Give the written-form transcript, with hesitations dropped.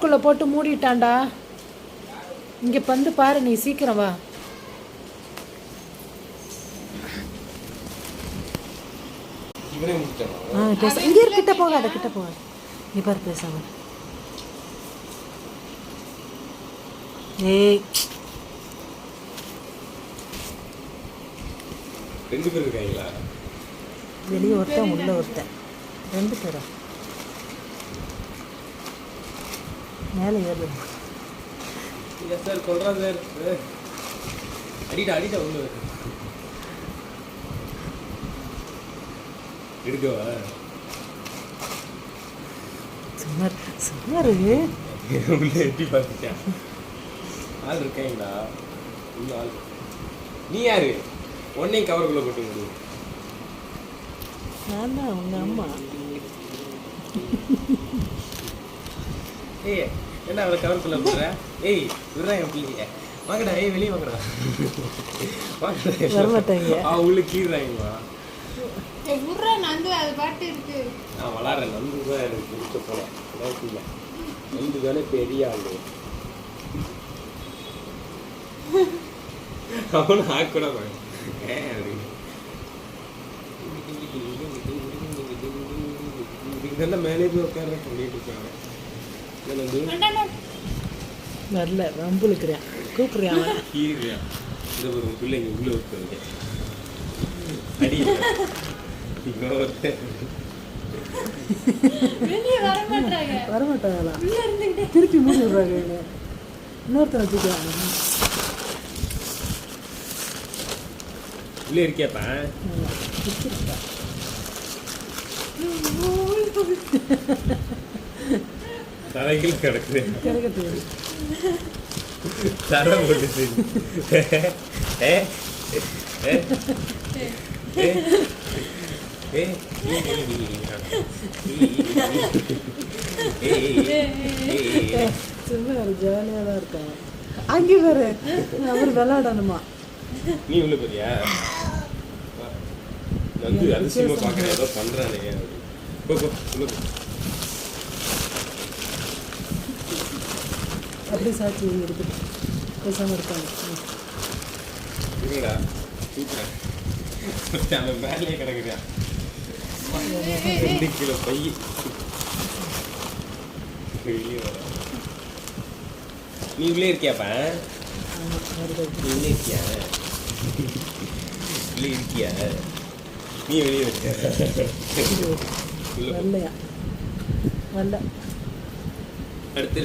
கவருக்குள்ளே போட்டு மூடிட்டான்டா. இங்கே வந்து பாரு, நீ சீக்கிரம் வா. இங்கே கிட்ட போகாத, கிட்ட போகாத. நீ பாரு பேசாம. ஏய், ரெண்டு பேர் இருக்காங்களா? வெளியே ஒருத்தன் உள்ள ஒருத்தன், ரெண்டு பேரா? மேலே ஏறு. சார் சொல்கிறேன் சார். அடிட்டா உள்ள எடுக்கவா? சுமார் சுமார் உள்ள எட்டி பார்த்துட்டேன். ஆள் இருக்காங்களா? உள்ள ஆள். நீ யாரு? உன்னையும் கவருக்குள்ளே போட்டு முடியும். நான் தான் உங்க அம்மா. ஏய், என்ன அவளை கவருக்குள்ளே போடுற? ஏய், விடுறா என் பிள்ளைங்க. வாங்கடா, ஏய் வெளியே வாங்கடா. வரமாட்டாங்க. உள்ள கீறாங்கம்மா. நந்து அது பாட்டு இருக்கு. நான் வளர்றேன். நந்து தான் எனக்கு பிடிச்ச போல. இல்லை, நந்து தானே பெரிய ஆளு. அவனும் ஆக்கூட இதுக்கு மேலே போய் உட்கார சொல்லிட்டு இருக்காங்க. வரல, வம்புலுக்குறேன், கூப்பிடுறேன். கீறியா இந்த ஒரு பிள்ளைங்க உள்ள வைக்கிறது அடி வரமாட்டாங்களா? திருப்பி மூடி விடுறாங்க. இன்னொருத்தனை வச்சுக்கிறாங்க. உள்ளே இருக்கியாப்பா? தலைகள் கிடக்குது. கிடக்கட்டு தர போட்டுச்சு. சும்மா ஜாலியாக தான் இருக்கான். அங்கே வேறு அவர் விளையாடணுமா? நீ உள்ள போறியா? வந்து அதிசயமா பார்க்குறேன், ஏதோ பண்ணுறானே. அப்படி சாட்சி இருக்குது, பேசாமல் இருக்காங்க. இல்லைடா, சூப்பரேன். அவன் மேலே கிடக்குறான். 2 கிலோ பை வெளியே வர. நீ உள்ளே இருக்கியாப்பா? நீ உள்ளே இருக்கியா? உள்ளே இருக்கியா? நீ வெளியே இருக்கியா? வரலையா? வரல. அடுத்து